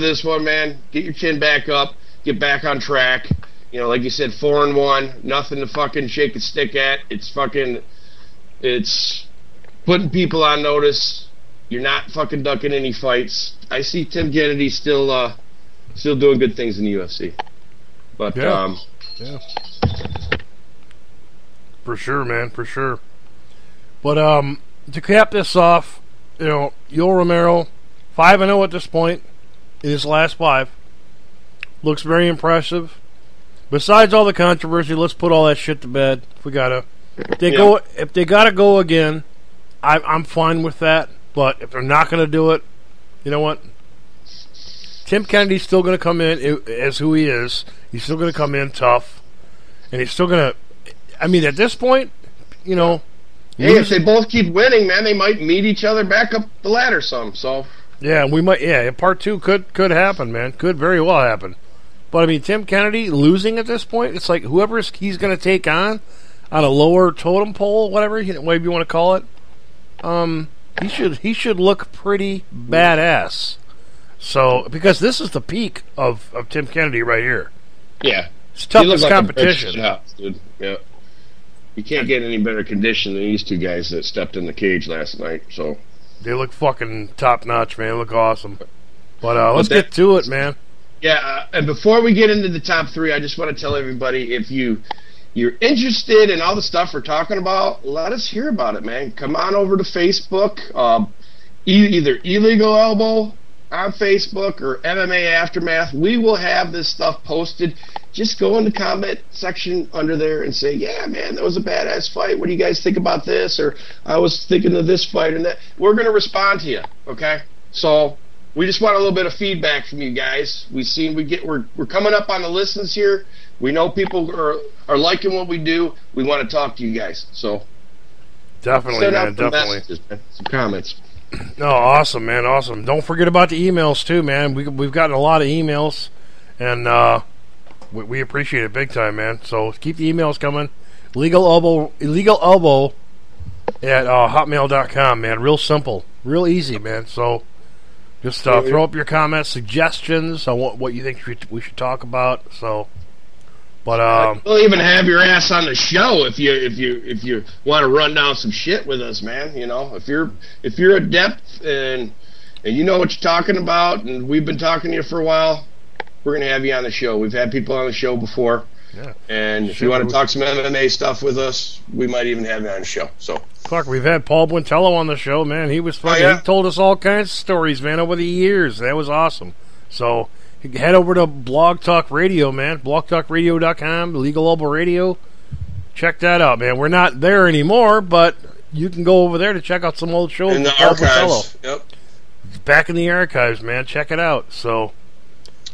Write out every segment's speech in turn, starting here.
this one, man. Get your chin back up. Get back on track. You know, like you said, 4-1. Nothing to fucking shake a stick at. It's putting people on notice. You're not fucking ducking any fights. I see Tim Kennedy still doing good things in the UFC. But yeah. For sure, man, for sure. But to cap this off, you know, Yoel Romero, 5-0 at this point in his last 5. Looks very impressive. Besides all the controversy, let's put all that shit to bed. If we gotta, if they gotta go again, I'm fine with that. But if they're not gonna do it, you know what? Tim Kennedy's still gonna come in as who he is. He's still gonna come in tough, and he's still gonna. I mean, at this point, you know. Hey, if they both keep winning, man, they might meet each other back up the ladder some. So. Yeah, we might. Yeah, part 2 could happen, man. Could very well happen. But I mean, Tim Kennedy losing at this point, it's like whoever he's going to take on a lower totem pole, whatever you want to call it. He should look pretty badass. So because this is the peak of Tim Kennedy right here. Yeah, it's toughest competition. Dude. Yeah, you can't get any better condition than these two guys that stepped in the cage last night. So they look fucking top notch, man. They look awesome. But let's get to it, man. Yeah, and before we get into the top 3, I just want to tell everybody, if you're interested in all the stuff we're talking about, let us hear about it, man. Come on over to Facebook, either Illegal Elbow on Facebook or MMA Aftermath. We will have this stuff posted. Just go in the comment section under there and say, yeah, man, that was a badass fight. What do you guys think about this? Or I was thinking of this fight and that. We're going to respond to you, okay? So we just want a little bit of feedback from you guys. We're coming up on the listens here. We know people are liking what we do. We want to talk to you guys. So definitely, man, definitely. Some comments. No, awesome, man, awesome. Don't forget about the emails too, man. We've gotten a lot of emails, and we appreciate it big time, man. So keep the emails coming. Illegal elbow at hotmail.com, man. Real simple, real easy, man. So just throw up your comments, suggestions on what you think we should talk about. So, but we'll even have your ass on the show if you want to run down some shit with us, man. You know, if you're adept and you know what you're talking about, and we've been talking to you for a while, we're gonna have you on the show. We've had people on the show before. Yeah. And if you want to talk some MMA stuff with us, we might even have you on the show. So, fuck, we've had Paul Buentello on the show, man. He was fucking. He told us all kinds of stories, man, over the years. That was awesome. So head over to Blog Talk Radio, man. BlogTalkRadio.com, Legal Elbow Radio. Check that out, man. We're not there anymore, but you can go over there to check out some old shows. In the archives. Yep. It's back in the archives, man. Check it out. So.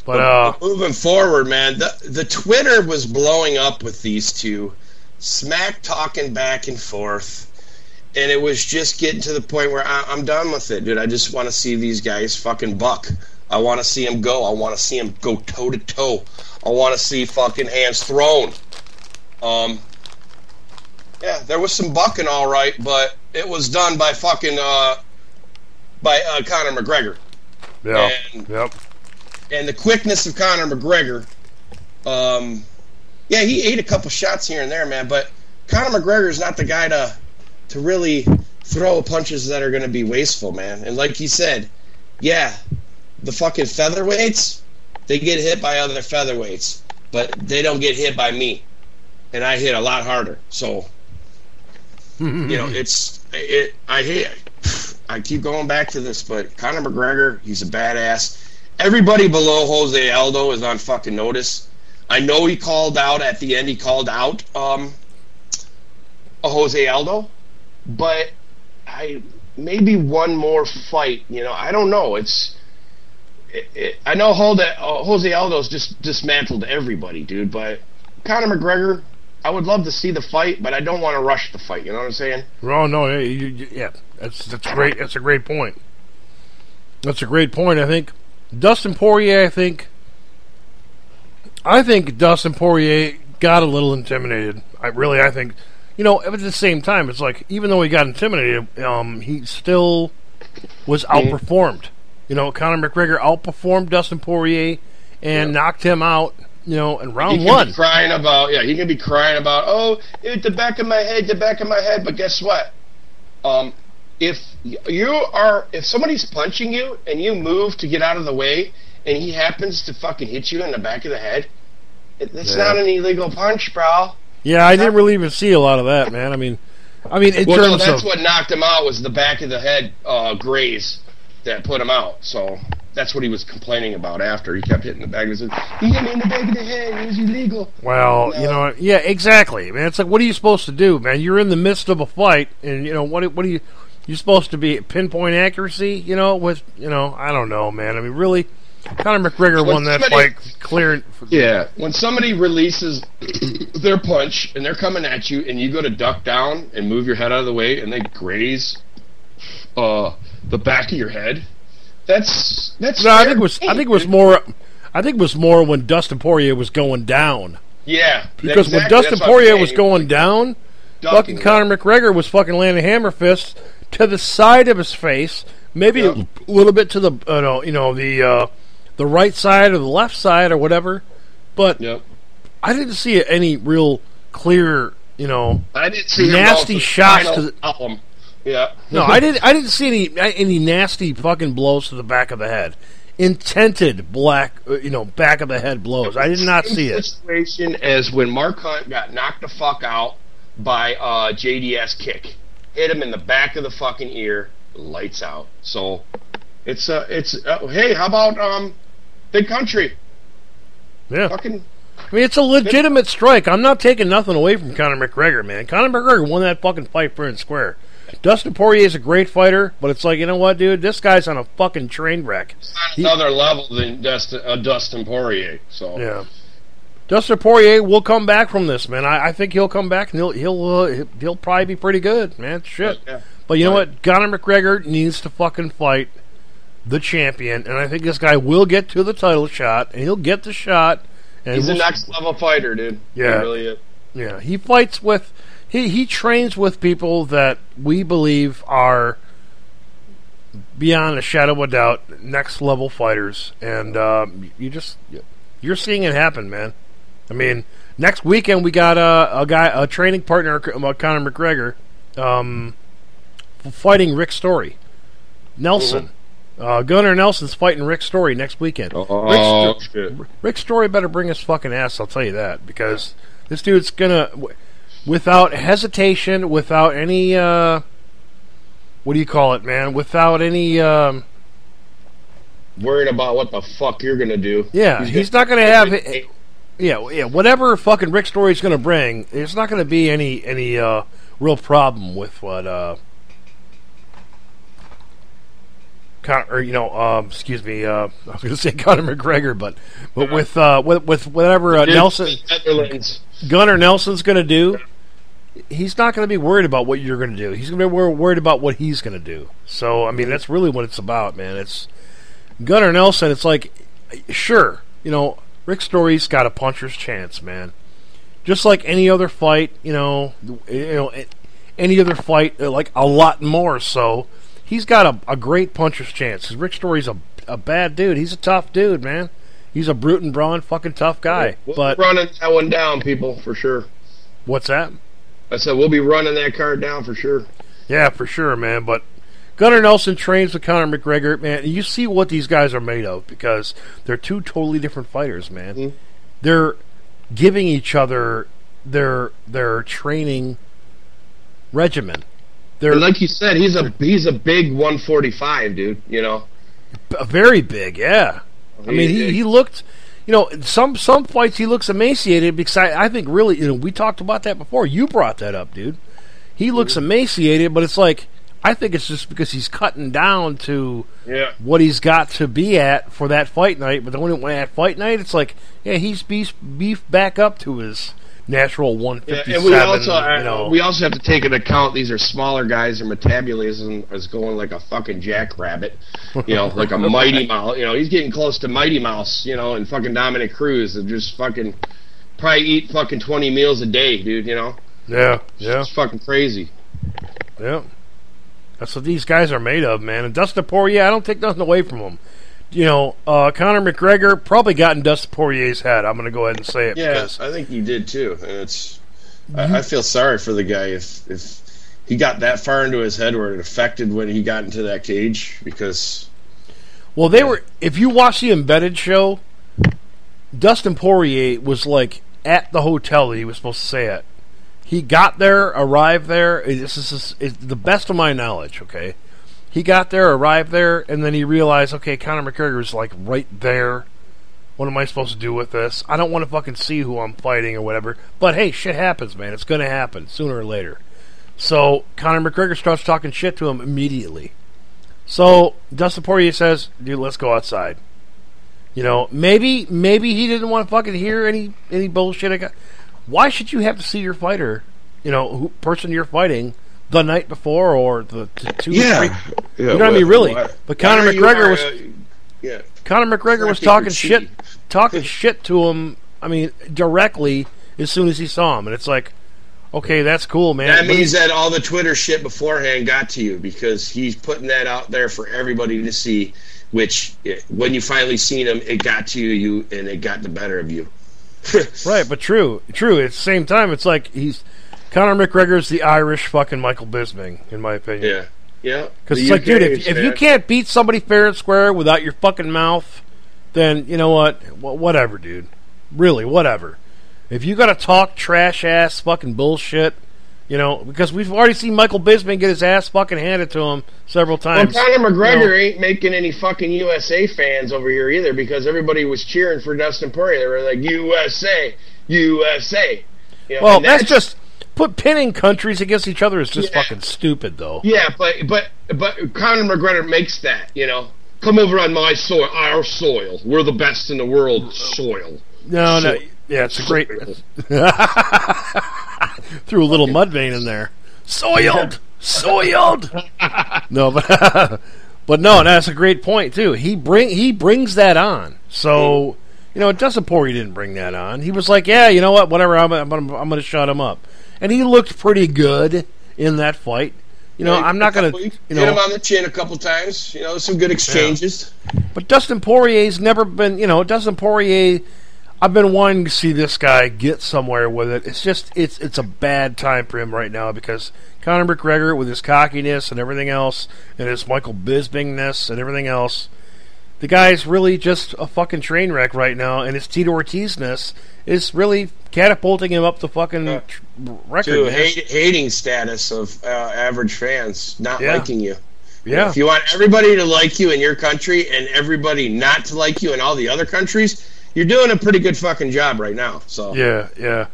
But moving forward, man, the Twitter was blowing up with these two, smack talking back and forth, and it was just getting to the point where I'm done with it, dude. I just want to see these guys fucking buck. I want to see them go. I want to see them go toe to toe. I want to see fucking hands thrown. Yeah, there was some bucking, all right, but it was done by fucking Conor McGregor. Yeah. Yep. And the quickness of Conor McGregor, yeah, he ate a couple shots here and there, man, but Conor McGregor is not the guy to really throw punches that are going to be wasteful, man. And like he said, yeah, the fucking featherweights, they get hit by other featherweights, but they don't get hit by me. And I hit a lot harder. So, you know, I keep going back to this, but Conor McGregor, he's a badass. Everybody below Jose Aldo is on fucking notice. I know he called out at the end. He called out a Jose Aldo, but maybe one more fight. You know, I don't know. I know Jose Aldo's just dismantled everybody, dude. But Conor McGregor, I would love to see the fight, but I don't want to rush the fight. You know what I'm saying? Oh no, yeah, that's great. That's a great point. That's a great point. I think Dustin Poirier, I think Dustin Poirier got a little intimidated. I think, you know, at the same time, it's like, even though he got intimidated, he still was outperformed. Conor McGregor outperformed Dustin Poirier and knocked him out, in round he one. He can be crying about, oh, the back of my head. But guess what? If somebody's punching you and you move to get out of the way and he happens to fucking hit you in the back of the head, it's not an illegal punch, bro. Yeah, I didn't really even see a lot of that, man. I mean, that's what knocked him out was the back of the head graze that put him out. So that's what he was complaining about after. He kept hitting the back of his head. He hit me in the back of the head. It was illegal. Well, yeah, exactly, man. It's like, what are you supposed to do, man? You're in the midst of a fight, and what are you? You're supposed to be pinpoint accuracy, I don't know, man. I mean, really, Conor McGregor won that fight clear. Yeah, when somebody releases their punch and they're coming at you, and you go to duck down and move your head out of the way, and they graze the back of your head. That's. No, I think it was more when Dustin Poirier was going down. Yeah, because when Dustin Poirier was going down, fucking Conor McGregor was fucking landing hammer fists to the side of his face, maybe a little bit to the the right side or the left side or whatever. But I didn't see any real clear, I didn't see nasty shots to the album. Yeah. No, I didn't see any nasty fucking blows to the back of the head. Intended back of the head blows. I did not see it. Situation as when Mark Hunt got knocked the fuck out by JDS kick. Hit him in the back of the fucking ear, lights out. So it's hey, how about Big Country? Yeah. It's a legitimate strike. I'm not taking nothing away from Conor McGregor, man. Conor McGregor won that fucking fight fair and square. Dustin Poirier is a great fighter, but it's like, you know what, dude? This guy's on a fucking train wreck. It's on another level than Dustin Poirier. So yeah, Dustin Poirier will come back from this, man. I think he'll come back and he'll probably be pretty good, man. Shit. Yeah. But you know what? Conor McGregor needs to fucking fight the champion, and I think this guy will get to the title shot, and he'll get the shot. And he's a next level fighter, dude. Yeah, he really is. Yeah, he fights with. He trains with people that we believe are, beyond a shadow of a doubt, next level fighters, and you're seeing it happen, man. I mean, next weekend we got a training partner, Conor McGregor, fighting Rick Story, Nelson. Gunnar Nelson's fighting Rick Story next weekend. Rick Story better bring his fucking ass. I'll tell you that, because this dude's gonna. Without hesitation, without any, what do you call it, man? Without any, worrying about what the fuck you're gonna do. Yeah, he's not gonna have, whatever fucking Rick Story's gonna bring, there's not gonna be any real problem with what, excuse me, I was gonna say Conor McGregor, but with whatever Gunnar Nelson's gonna do. He's not going to be worried about what you're going to do. He's going to be worried about what he's going to do. So, I mean, that's really what it's about, man. It's Gunnar Nelson. It's like, sure, Rick Story's got a puncher's chance, man. Just like any other fight, any other fight, like a lot more so. He's got a great puncher's chance. 'Cause Rick Story's a bad dude. He's a tough dude, man. He's a brute and brawn, fucking tough guy. We'll be running that one down, people, for sure. What's that? I said we'll be running that card down for sure. Yeah, for sure, man. But Gunnar Nelson trains with Conor McGregor, man. You see what these guys are made of, because they're two totally different fighters, man. Mm-hmm. They're giving each other their training regimen. And like you said, he's a big 145 dude. Very big, yeah. I mean, he looked. Some fights he looks emaciated, because I think really, we talked about that before. You brought that up, dude. He looks emaciated, but it's like, I think it's just because he's cutting down to what he's got to be at for that fight night. But when at fight night, it's like, he's beefed back up to his natural 157. And we also have to take into account these are smaller guys. Their metabolism is going like a fucking jackrabbit, like a Mighty Mouse. He's getting close to Mighty Mouse, and fucking Dominic Cruz, and just fucking probably eat fucking 20 meals a day, dude. Yeah. It's fucking crazy. Yeah. That's what these guys are made of, man. And Dustin Poirier, I don't take nothing away from him. Conor McGregor probably got in Dustin Poirier's head. I'm going to go ahead and say it. Yeah, I think he did too. And I feel sorry for the guy if he got that far into his head where it affected when he got into that cage. Because, well, if you watch the Embedded show, Dustin Poirier was like at the hotel that he was supposed to stay at. He got there, arrived there. This is the best of my knowledge. Okay. He got there, arrived there, and then he realized, okay, Conor McGregor's like right there. What am I supposed to do with this? I don't want to fucking see who I'm fighting or whatever. But hey, shit happens, man. It's going to happen sooner or later. So Conor McGregor starts talking shit to him immediately. So Dustin Poirier says, dude, let's go outside. Maybe he didn't want to fucking hear any bullshit. Why should you have to see your fighter, person you're fighting, the night before or the 2 3? You know what I mean, really? But Conor McGregor was talking shit to him. I mean, directly as soon as he saw him, and it's like, okay, that's cool, man. That means that all the Twitter shit beforehand got to you because he's putting that out there for everybody to see. Which, when you finally seen him, it got to you, and it got the better of you. Right, but true. At the same time, it's like Conor McGregor's the Irish fucking Michael Bisping, in my opinion. Yeah. Because it's like, dude, if you can't beat somebody fair and square without your fucking mouth, then you know what? Whatever, dude. Really, whatever. If you gotta talk trash ass fucking bullshit, because we've already seen Michael Bisping get his ass fucking handed to him several times. Well, Conor McGregor ain't making any fucking USA fans over here either because everybody was cheering for Dustin Poirier. They were like, USA, USA. Well, that's just... Pinning countries against each other is just fucking stupid, though. Yeah, but Conor McGregor makes that, Come over on my soil, our soil. We're the best in the world soil. No. Yeah, it's a great... Threw a little mud vein in there. Soiled! No, but no, that's a great point, too. He brings that on. So, Dustin Poirier didn't bring that on. He was like, yeah, you know what, whatever, I'm going to shut him up. And he looked pretty good in that fight. I'm not going to... Hit him on the chin a couple times. Some good exchanges. Yeah. But Dustin Poirier's never been... Dustin Poirier... I've been wanting to see this guy get somewhere with it. It's just... It's a bad time for him right now because Conor McGregor, with his cockiness and everything else, and his Michael Bispingness and everything else, the guy's really just a fucking train wreck right now, and his Tito Ortiz-ness is really catapulting him up the fucking record. To hating status of average fans, not liking you. Yeah. If you want everybody to like you in your country and everybody not to like you in all the other countries, you're doing a pretty good fucking job right now. So Yeah.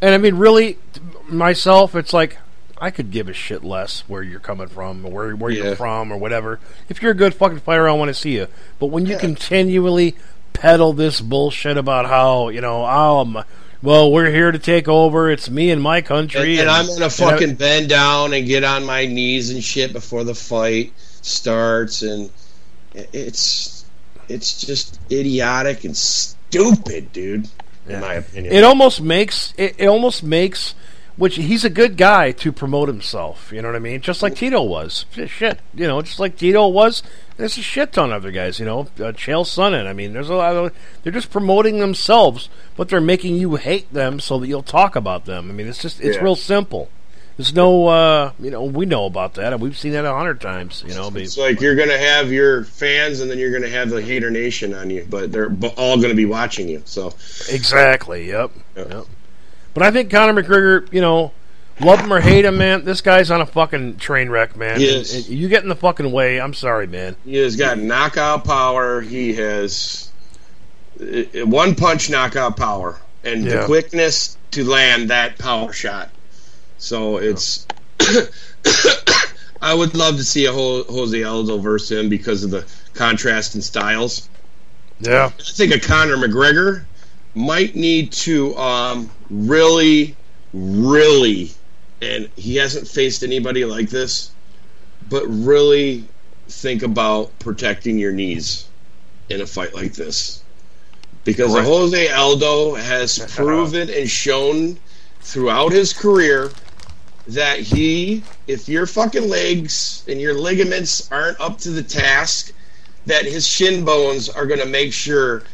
And I mean, really, myself, it's like, I could give a shit less where you're coming from or where you're from or whatever. If you're a good fucking fighter, I want to see you. But when you continually peddle this bullshit about how, well, we're here to take over, it's me and my country. And I'm going to fucking bend down and get on my knees and shit before the fight starts. And it's just idiotic and stupid, dude, in my opinion. It almost makes... Which he's a good guy to promote himself, you know what I mean? Just like Tito was. Shit, just like Tito was. There's a shit ton of other guys, Chael Sonnen. I mean, there's a lot of... They're just promoting themselves, but they're making you hate them so that you'll talk about them. I mean, it's real simple. There's no, we know about that, and we've seen that 100 times, It's like you're going to have your fans, and then you're going to have the hater nation on you, but they're all going to be watching you, so... Exactly, yep. But I think Conor McGregor, love him or hate him, man, this guy's on a fucking train wreck, man. Yes. You get in the fucking way, I'm sorry, man. He has got knockout power. He has one-punch knockout power and the quickness to land that power shot. So it's... I would love to see a Jose Aldo versus him because of the contrast in styles. Yeah. I think a Conor McGregor might need to really, and he hasn't faced anybody like this, but really think about protecting your knees in a fight like this. Because Jose Aldo has proven and shown throughout his career that if your fucking legs and your ligaments aren't up to the task, that his shin bones are going to make sure